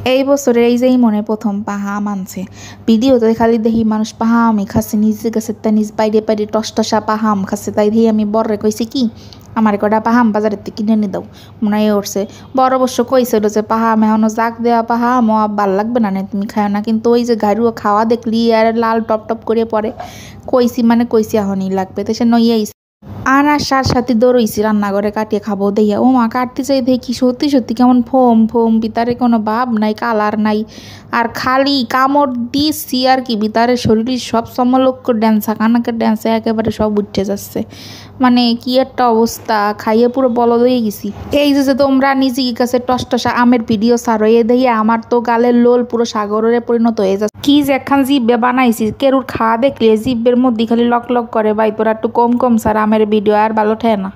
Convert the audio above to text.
এই বছরের এই যে মনে প্রথম পাহা আম আনছে। ভিডিওতে খালি দেখি মানুষ পাহা আমি খাচ্ছে, নিজে গেছে তা নিজ বাইরে বাইরে টসটসা পাহা আম খাচ্ছে। তাই দেখি আমি বড়রে কইছি কি আমার কটা পাহা আম বাজারের থেকে কিনে নিয়ে দাও, মনে হয় উঠছে। বড় অবশ্য কইছিল যে পাহা আম এখনো জাগ দেওয়া পাহা আম ভাল লাগবে না, তুমি খাও না। কিন্তু ওই যে গাড়ুয়া খাওয়া দেখলি আর লাল টপ টপ করে পরে কইছি মানে কইছি এখনই লাগবে, তো সে নইয়াই আনার সাথে দৌড়ইছি রান্নাঘরে কাটিয়ে খাবো দেইয়া। ও মা কাটতে চাই দেখি সত্যি সত্যি কেমন ফোম ফোম, ভিতরে কোনো ভাব নাই, কালার নাই, আর খালি কামড় দিচ্ছি আর কি ভিতরে শরীরের সব সমলক্ষ ড্যান্সা কানাকের ড্যান্সে একেবারে সব উঠে যাচ্ছে। মানে কি একটা অবস্থা, খাইয়ে পুরো বলদ হয়ে গেছি। এই যে তোমরা নিজে কাছে টসটসা আমের ভিডিও ছাড়ো, এ দিয়ে আমার তো গালের লোল পুরো সাগরে পরিণত হয়ে যাচ্ছে। কি যে একখান জিব্বে বানাইছি, কেরুর খাওয়া দেখলে জিব্বের মধ্যে খালি লক লক করে। ভাই তোরা একটু কম কম স্যার আমের ভিডিও আর ভালো ঠেয় না।